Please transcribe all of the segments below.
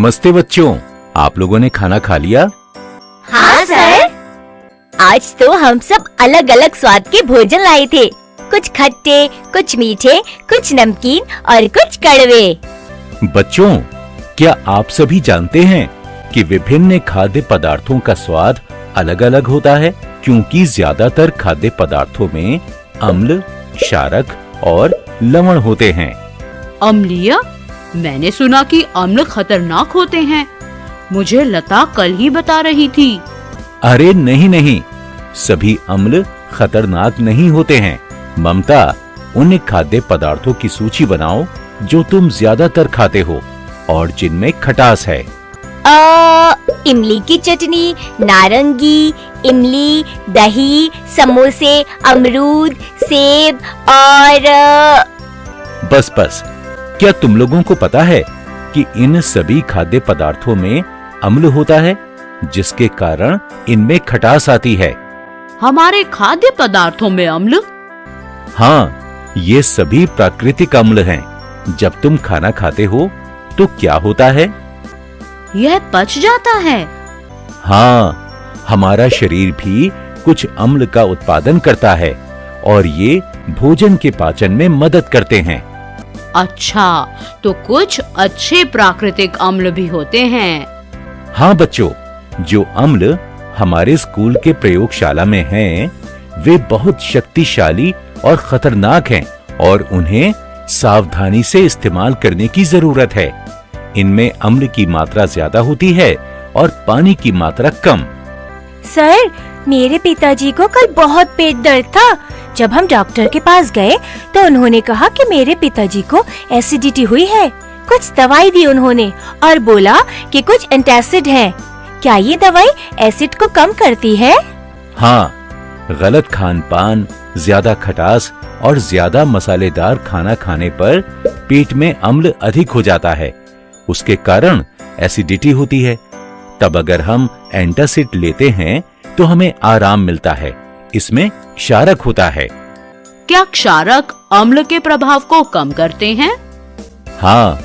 नमस्ते बच्चों, आप लोगों ने खाना खा लिया? हाँ सर। आज तो हम सब अलग अलग स्वाद के भोजन लाए थे। कुछ खट्टे, कुछ मीठे, कुछ नमकीन और कुछ कड़वे। बच्चों, क्या आप सभी जानते हैं कि विभिन्न खाद्य पदार्थों का स्वाद अलग अलग होता है, क्योंकि ज्यादातर खाद्य पदार्थों में अम्ल, क्षारक और लवण होते हैं। अम्लीय? मैंने सुना कि अम्ल खतरनाक होते हैं। मुझे लता कल ही बता रही थी। अरे नहीं, सभी अम्ल खतरनाक नहीं होते हैं। ममता, उन खाद्य पदार्थों की सूची बनाओ जो तुम ज्यादातर खाते हो और जिनमें खटास है। इमली की चटनी, नारंगी, इमली, दही, समोसे, अमरूद, सेब और बस, क्या तुम लोगों को पता है कि इन सभी खाद्य पदार्थों में अम्ल होता है, जिसके कारण इनमें खटास आती है? हमारे खाद्य पदार्थों में अम्ल? हाँ, ये सभी प्राकृतिक अम्ल हैं। जब तुम खाना खाते हो तो क्या होता है? यह पच जाता है। हाँ, हमारा शरीर भी कुछ अम्ल का उत्पादन करता है और ये भोजन के पाचन में मदद करते हैं। अच्छा, तो कुछ अच्छे प्राकृतिक अम्ल भी होते हैं। हाँ बच्चों, जो अम्ल हमारे स्कूल के प्रयोगशाला में हैं, वे बहुत शक्तिशाली और खतरनाक हैं और उन्हें सावधानी से इस्तेमाल करने की जरूरत है। इनमें अम्ल की मात्रा ज्यादा होती है और पानी की मात्रा कम। सर, मेरे पिताजी को कल बहुत पेट दर्द था। जब हम डॉक्टर के पास गए तो उन्होंने कहा कि मेरे पिताजी को एसिडिटी हुई है। कुछ दवाई दी उन्होंने और बोला कि कुछ एंटासिड है। क्या ये दवाई एसिड को कम करती है? हाँ, गलत खान पान, ज्यादा खटास और ज्यादा मसालेदार खाना खाने पर पेट में अम्ल अधिक हो जाता है। उसके कारण एसिडिटी होती है। तब अगर हम एंटासिड लेते हैं तो हमें आराम मिलता है। इसमें क्षारक होता है। क्या क्षारक अम्ल के प्रभाव को कम करते हैं? हाँ।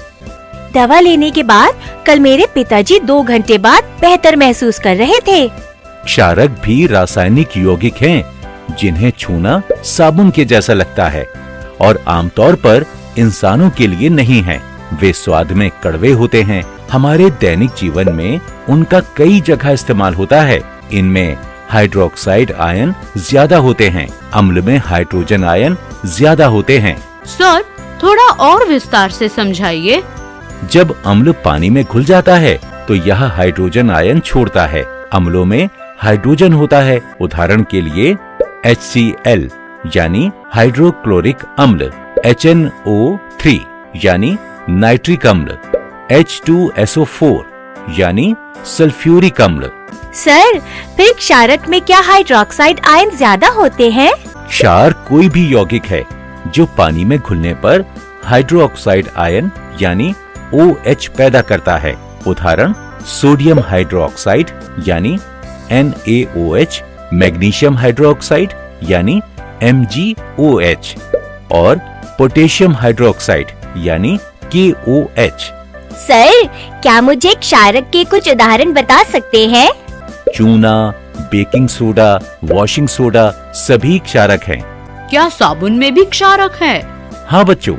दवा लेने के बाद कल मेरे पिताजी 2 घंटे बाद बेहतर महसूस कर रहे थे। क्षारक भी रासायनिक यौगिक हैं, जिन्हें छूना साबुन के जैसा लगता है और आमतौर पर इंसानों के लिए नहीं है। वे स्वाद में कड़वे होते हैं। हमारे दैनिक जीवन में उनका कई जगह इस्तेमाल होता है। इनमें हाइड्रोक्साइड आयन ज्यादा होते हैं। अम्ल में हाइड्रोजन आयन ज्यादा होते हैं। सर, थोड़ा और विस्तार से समझाइए। जब अम्ल पानी में घुल जाता है तो यह हाइड्रोजन आयन छोड़ता है। अम्लों में हाइड्रोजन होता है। उदाहरण के लिए HCl यानी हाइड्रोक्लोरिक अम्ल, HNO3 यानी नाइट्रिक अम्ल, H2SO4 यानी सल्फ्यूरिक अम्ल। सर, फिर क्षारक में क्या हाइड्रोक्साइड आयन ज्यादा होते हैं? क्षार कोई भी यौगिक है जो पानी में घुलने पर हाइड्रोक्साइड आयन यानी OH पैदा करता है। उदाहरण सोडियम हाइड्रोक्साइड यानी NaOH, मैग्नीशियम हाइड्रोक्साइड यानी MgOH और पोटेशियम हाइड्रोक्साइड यानी KOH। सर, क्या मुझे क्षारक के कुछ उदाहरण बता सकते हैं? चूना, बेकिंग सोडा, वॉशिंग सोडा सभी क्षारक हैं। क्या साबुन में भी क्षारक है? हाँ बच्चों,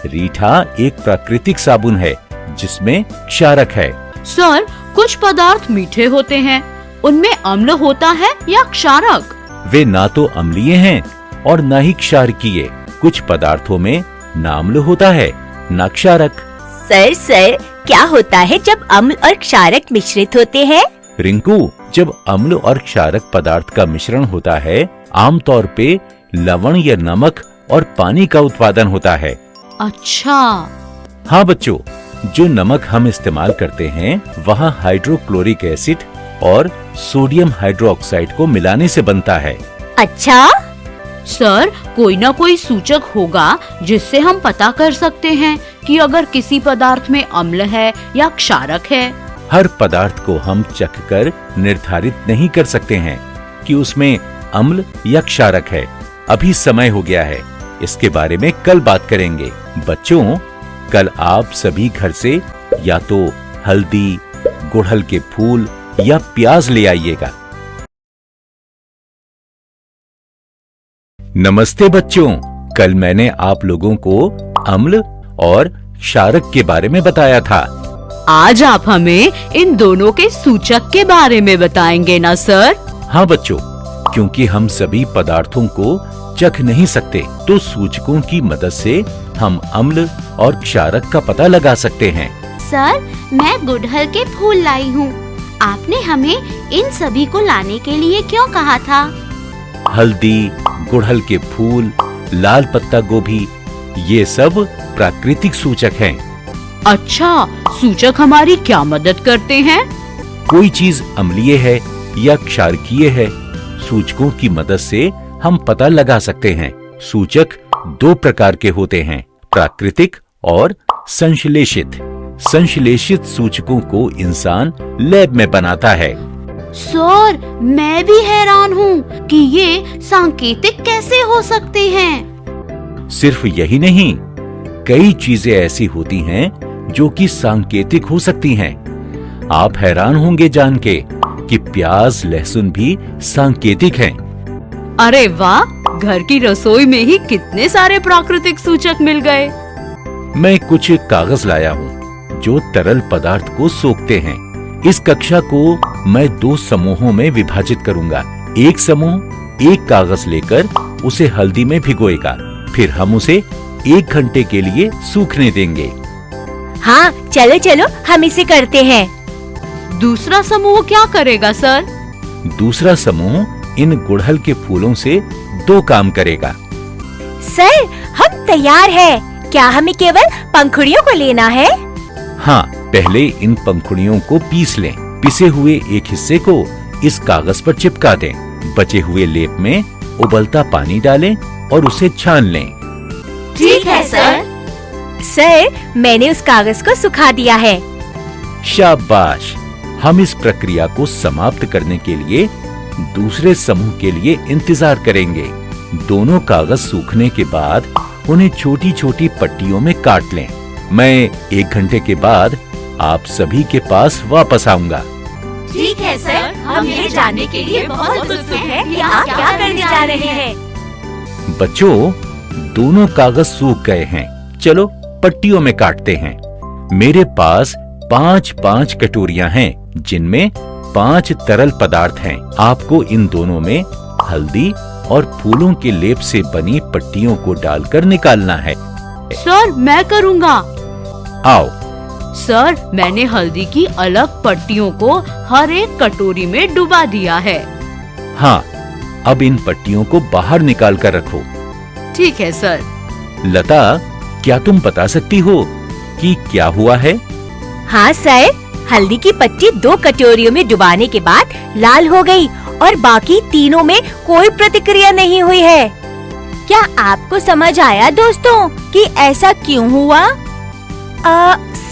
रीठा एक प्राकृतिक साबुन है जिसमें क्षारक है। सर, कुछ पदार्थ मीठे होते हैं, उनमें अम्ल होता है या क्षारक? वे ना तो अम्लीय हैं और ना ही क्षारकीय। कुछ पदार्थों में ना अम्ल होता है ना क्षारक। सर, क्या होता है जब अम्ल और क्षारक मिश्रित होते हैं? रिंकू, जब अम्ल और क्षारक पदार्थ का मिश्रण होता है, आमतौर पे लवण या नमक और पानी का उत्पादन होता है। अच्छा। हाँ बच्चों, जो नमक हम इस्तेमाल करते हैं वहाँ हाइड्रोक्लोरिक एसिड और सोडियम हाइड्रोक्साइड को मिलाने से बनता है। अच्छा। सर, कोई ना कोई सूचक होगा जिससे हम पता कर सकते हैं कि अगर किसी पदार्थ में अम्ल है या क्षारक है। हर पदार्थ को हम चखकर निर्धारित नहीं कर सकते हैं कि उसमें अम्ल या क्षारक है। अभी समय हो गया है, इसके बारे में कल बात करेंगे। बच्चों, कल आप सभी घर से या तो हल्दी, गुड़हल के फूल या प्याज ले आइएगा। नमस्ते बच्चों, कल मैंने आप लोगों को अम्ल और क्षारक के बारे में बताया था। आज आप हमें इन दोनों के सूचक के बारे में बताएंगे ना सर? हाँ बच्चों, क्योंकि हम सभी पदार्थों को चख नहीं सकते, तो सूचकों की मदद से हम अम्ल और क्षारक का पता लगा सकते हैं। सर, मैं गुड़हल के फूल लाई हूँ। आपने हमें इन सभी को लाने के लिए क्यों कहा था? हल्दी, गुड़हल के फूल, लाल पत्ता गोभी, ये सब प्राकृतिक सूचक हैं। अच्छा, सूचक हमारी क्या मदद करते हैं? कोई चीज अम्लीय है या क्षारकीय है, सूचकों की मदद से हम पता लगा सकते हैं। सूचक दो प्रकार के होते हैं, प्राकृतिक और संश्लेषित। संश्लेषित सूचकों को इंसान लैब में बनाता है। सर, मैं भी हैरान हूँ कि ये सांकेतिक कैसे हो सकते हैं। सिर्फ यही नहीं, कई चीजें ऐसी होती हैं जो कि सांकेतिक हो सकती हैं। आप हैरान होंगे जान के कि प्याज, लहसुन भी सांकेतिक हैं। अरे वाह, घर की रसोई में ही कितने सारे प्राकृतिक सूचक मिल गए। मैं कुछ कागज लाया हूँ जो तरल पदार्थ को सोखते हैं। इस कक्षा को मैं दो समूहों में विभाजित करूंगा। एक समूह एक कागज लेकर उसे हल्दी में भिगोएगा, फिर हम उसे 1 घंटे के लिए सूखने देंगे। हाँ, चलो चलो हम इसे करते हैं। दूसरा समूह क्या करेगा सर? दूसरा समूह इन गुड़हल के फूलों से 2 काम करेगा। सर, हम तैयार हैं। क्या हमें केवल पंखुड़ियों को लेना है? हाँ, पहले इन पंखुड़ियों को पीस लें। पिसे हुए एक हिस्से को इस कागज पर चिपका दें। बचे हुए लेप में उबलता पानी डालें और उसे छान लें। ठीक है सर। सर, मैंने उस कागज को सुखा दिया है। शाबाश। हम इस प्रक्रिया को समाप्त करने के लिए दूसरे समूह के लिए इंतजार करेंगे। दोनों कागज सूखने के बाद उन्हें छोटी छोटी पट्टियों में काट लें। मैं 1 घंटे के बाद आप सभी के पास वापस आऊंगा। ठीक है सर, हम ये जानने के लिए बहुत उत्सुक हैं कि आप क्या करने जा रहे हैं। बच्चों, दोनों कागज सूख गए हैं। चलो पट्टियों में काटते हैं। मेरे पास 5-5 कटोरियां हैं जिनमें 5 तरल पदार्थ हैं। आपको इन दोनों में हल्दी और फूलों के लेप से बनी पट्टियों को डालकर निकालना है। सर, मैं करूँगा। आओ। सर, मैंने हल्दी की अलग पट्टियों को हर एक कटोरी में डुबा दिया है। हाँ, अब इन पट्टियों को बाहर निकाल कर रखो। ठीक है सर। लता, क्या तुम बता सकती हो कि क्या हुआ है? हाँ सर, हल्दी की पट्टी 2 कटोरियों में डुबाने के बाद लाल हो गई और बाकी तीनों में कोई प्रतिक्रिया नहीं हुई है। क्या आपको समझ आया दोस्तों कि ऐसा क्यों हुआ?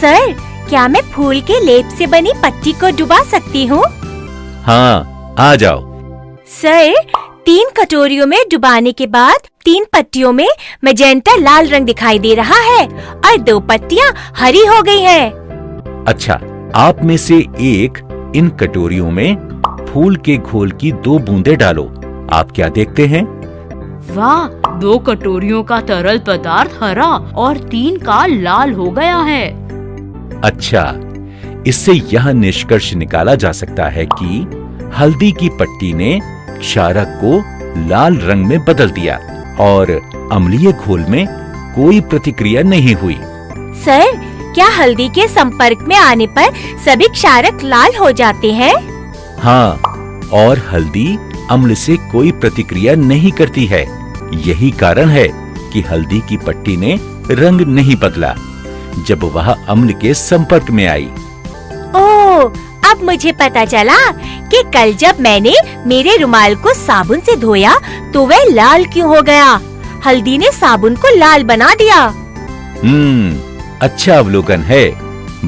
सर, क्या मैं फूल के लेप से बनी पट्टी को डुबा सकती हूँ? हाँ, आ जाओ। सर, 3 कटोरियों में डुबाने के बाद 3 पट्टियों में मैजेंटा लाल रंग दिखाई दे रहा है और 2 पट्टियाँ हरी हो गई हैं। अच्छा, आप में से एक इन कटोरियों में फूल के घोल की 2 बूंदें डालो। आप क्या देखते हैं? वाह, 2 कटोरियों का तरल पदार्थ हरा और 3 का लाल हो गया है। अच्छा, इससे यह निष्कर्ष निकाला जा सकता है कि हल्दी की पट्टी ने क्षारक को लाल रंग में बदल दिया और अम्लीय घोल में कोई प्रतिक्रिया नहीं हुई। सर, क्या हल्दी के संपर्क में आने पर सभी क्षारक लाल हो जाते हैं? हाँ, और हल्दी अम्ल से कोई प्रतिक्रिया नहीं करती है। यही कारण है कि हल्दी की पट्टी ने रंग नहीं बदला जब वह अम्ल के संपर्क में आई। ओह, अब मुझे पता चला कि कल जब मैंने मेरे रुमाल को साबुन से धोया तो वह लाल क्यों हो गया। हल्दी ने साबुन को लाल बना दिया। अच्छा अवलोकन है।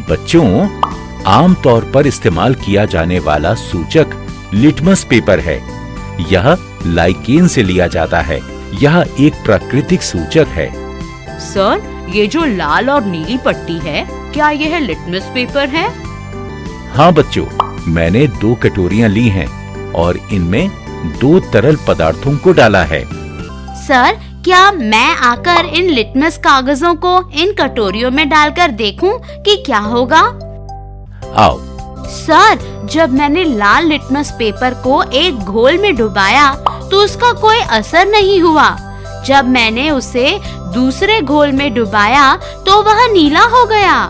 बच्चों, आमतौर पर इस्तेमाल किया जाने वाला सूचक लिटमस पेपर है। यह लाइकेन से लिया जाता है। यह एक प्राकृतिक सूचक है। सर, ये जो लाल और नीली पट्टी है, क्या यह लिटमस पेपर है? हाँ बच्चों, मैंने 2 कटोरियां ली हैं और इनमें 2 तरल पदार्थों को डाला है। सर, क्या मैं आकर इन लिटमस कागजों को इन कटोरियों में डालकर देखूं कि क्या होगा? आओ। सर, जब मैंने लाल लिटमस पेपर को एक घोल में डुबाया तो उसका कोई असर नहीं हुआ। जब मैंने उसे दूसरे घोल में डुबाया तो वह नीला हो गया।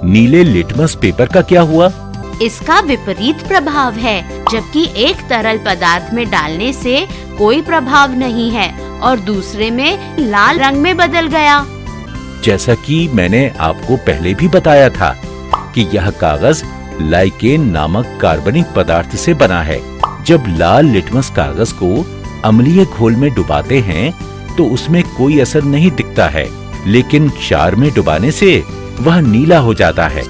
नीले लिटमस पेपर का क्या हुआ? इसका विपरीत प्रभाव है, जबकि एक तरल पदार्थ में डालने से कोई प्रभाव नहीं है और दूसरे में लाल रंग में बदल गया। जैसा कि मैंने आपको पहले भी बताया था कि यह कागज लाइकेन नामक कार्बनिक पदार्थ से बना है। जब लाल लिटमस कागज को अम्लीय घोल में डुबाते हैं तो उसमें कोई असर नहीं दिखता है, लेकिन क्षार में डुबाने से वह नीला हो जाता है।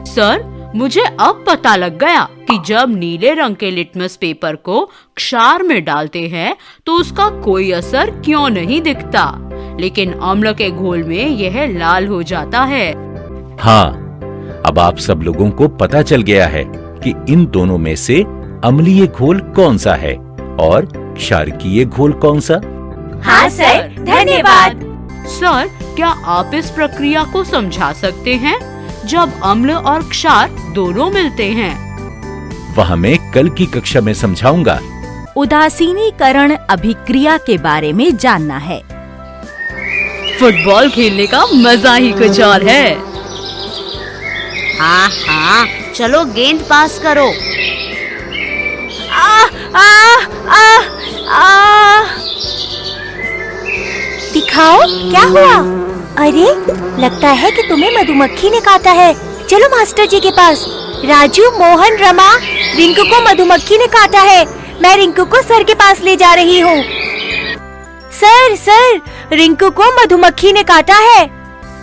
सर, मुझे अब पता लग गया कि जब नीले रंग के लिटमस पेपर को क्षार में डालते हैं तो उसका कोई असर क्यों नहीं दिखता, लेकिन अम्ल के घोल में यह लाल हो जाता है। हाँ, अब आप सब लोगों को पता चल गया है कि इन दोनों में से अम्लीय घोल कौन सा है और क्षारकीय घोल कौन सा। हाँ सर, धन्यवाद। सर, क्या आप इस प्रक्रिया को समझा सकते हैं जब अम्ल और क्षार दोनों मिलते हैं? वह मैं कल की कक्षा में समझाऊंगा। उदासीनीकरण अभिक्रिया के बारे में जानना है। फुटबॉल खेलने का मजा ही कुछ और है। हाँ हाँ, चलो गेंद पास करो। आ, आ, आ, आ। दिखाओ क्या हुआ? अरे, लगता है कि तुम्हें मधुमक्खी ने काटा है। चलो मास्टर जी के पास। राजू, मोहन, रमा, रिंकू को मधुमक्खी ने काटा है। मैं रिंकू को सर के पास ले जा रही हूँ। सर, रिंकू को मधुमक्खी ने काटा है।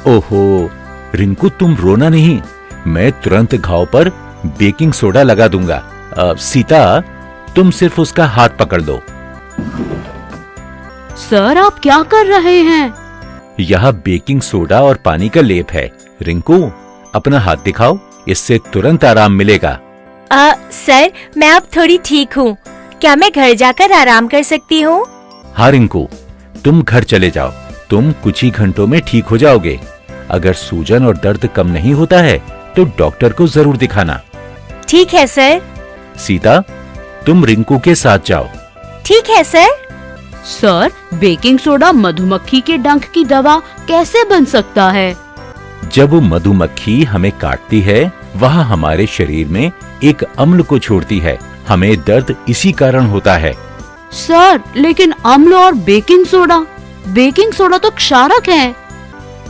ओहो, रिंकू तुम रोना नहीं, मैं तुरंत घाव पर बेकिंग सोडा लगा दूंगा। सीता, तुम सिर्फ उसका हाथ पकड़ लो। सर, आप क्या कर रहे हैं? यह बेकिंग सोडा और पानी का लेप है। रिंकू, अपना हाथ दिखाओ, इससे तुरंत आराम मिलेगा। सर, मैं अब थोड़ी ठीक हूँ। क्या मैं घर जाकर आराम कर सकती हूँ? हाँ रिंकू, तुम घर चले जाओ, तुम कुछ ही घंटों में ठीक हो जाओगे। अगर सूजन और दर्द कम नहीं होता है तो डॉक्टर को जरूर दिखाना। ठीक है सर। सीता, तुम रिंकू के साथ जाओ। ठीक है सर। सर, बेकिंग सोडा मधुमक्खी के डंक की दवा कैसे बन सकता है? जब मधुमक्खी हमें काटती है, वह हमारे शरीर में एक अम्ल को छोड़ती है। हमें दर्द इसी कारण होता है। सर, लेकिन अम्ल और बेकिंग सोडा तो क्षारक है।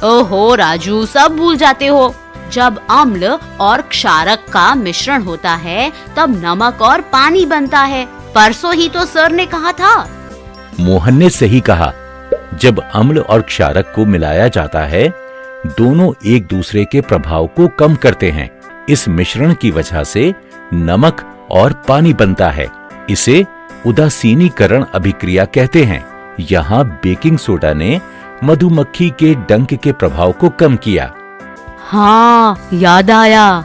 ओहो राजू, सब भूल जाते हो। जब अम्ल और क्षारक का मिश्रण होता है तब नमक और पानी बनता है। परसों ही तो सर ने कहा था। मोहन ने सही कहा। जब अम्ल और क्षारक को मिलाया जाता है, दोनों एक दूसरे के प्रभाव को कम करते हैं। इस मिश्रण की वजह से नमक और पानी बनता है। इसे उदासीनीकरण अभिक्रिया कहते हैं। यहाँ बेकिंग सोडा ने मधुमक्खी के डंक के प्रभाव को कम किया। हाँ, याद आया।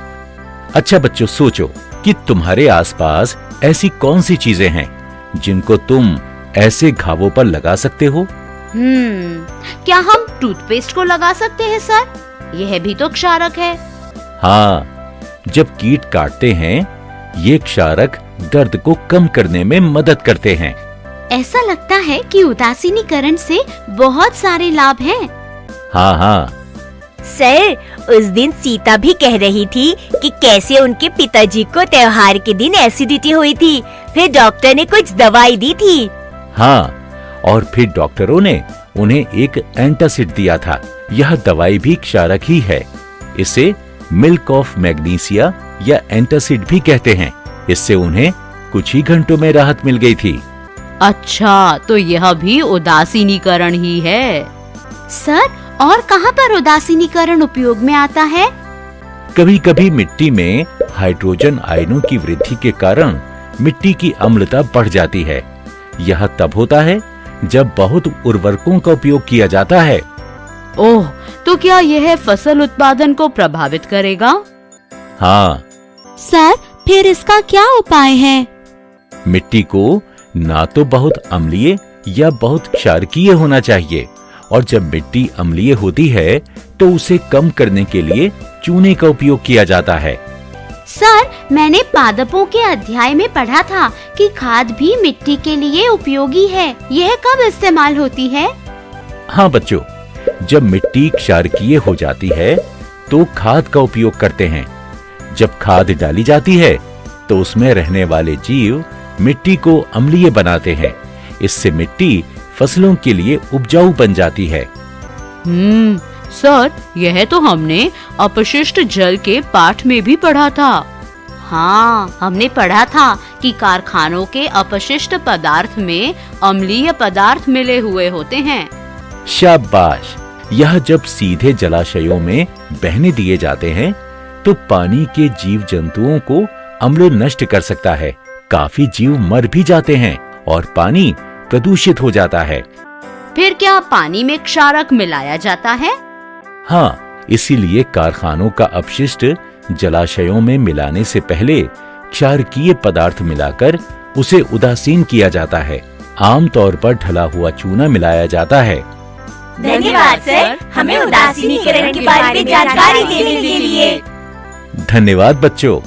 अच्छा बच्चों, सोचो कि तुम्हारे आसपास ऐसी कौन सी चीजें हैं जिनको तुम ऐसे घावों पर लगा सकते हो? क्या हम टूथपेस्ट को लगा सकते हैं सर? यह भी तो क्षारक है। हाँ, जब कीट काटते हैं, ये क्षारक दर्द को कम करने में मदद करते हैं। ऐसा लगता है कि उदासीनीकरण से बहुत सारे लाभ हैं। हाँ, सर, उस दिन सीता भी कह रही थी कि कैसे उनके पिताजी को त्योहार के दिन एसिडिटी हुई थी। फिर डॉक्टर ने कुछ दवाई दी थी। हाँ, और फिर डॉक्टरों ने उन्हें एक एंटासिड दिया था। यह दवाई भी क्षारक ही है। इसे मिल्क ऑफ मैग्नीसिया या एंटासिड भी कहते हैं। इससे उन्हें कुछ ही घंटों में राहत मिल गई थी। अच्छा, तो यह भी उदासीनीकरण ही है। सर, और कहाँ पर उदासीनीकरण उपयोग में आता है? कभी कभी मिट्टी में हाइड्रोजन आयनों की वृद्धि के कारण मिट्टी की अम्लता बढ़ जाती है। यह तब होता है जब बहुत उर्वरकों का उपयोग किया जाता है। ओह, तो क्या यह फसल उत्पादन को प्रभावित करेगा? हाँ, सर, फिर इसका क्या उपाय है? मिट्टी को ना तो बहुत अम्लीय या बहुत क्षारकीय होना चाहिए, और जब मिट्टी अम्लीय होती है तो उसे कम करने के लिए चूने का उपयोग किया जाता है। सर, मैंने पादपों के अध्याय में पढ़ा था कि खाद भी मिट्टी के लिए उपयोगी है। यह कब इस्तेमाल होती है? हाँ बच्चों, जब मिट्टी क्षारकीय हो जाती है तो खाद का उपयोग करते हैं। जब खाद डाली जाती है तो उसमें रहने वाले जीव मिट्टी को अम्लीय बनाते हैं। इससे मिट्टी फसलों के लिए उपजाऊ बन जाती है। सर, यह तो हमने अपशिष्ट जल के पाठ में भी पढ़ा था। हाँ, हमने पढ़ा था कि कारखानों के अपशिष्ट पदार्थ में अम्लीय पदार्थ मिले हुए होते हैं। शाबाश! यह जब सीधे जलाशयों में बहने दिए जाते हैं तो पानी के जीव जंतुओं को अम्ल नष्ट कर सकता है। काफी जीव मर भी जाते हैं और पानी प्रदूषित हो जाता है। फिर क्या पानी में क्षारक मिलाया जाता है? हाँ, इसीलिए कारखानों का अपशिष्ट जलाशयों में मिलाने से पहले क्षारकीय पदार्थ मिलाकर उसे उदासीन किया जाता है। आमतौर पर ढला हुआ चूना मिलाया जाता है। धन्यवाद सर, हमें उदासीनीकरण के बारे में जानकारी देने के लिए। धन्यवाद बच्चों।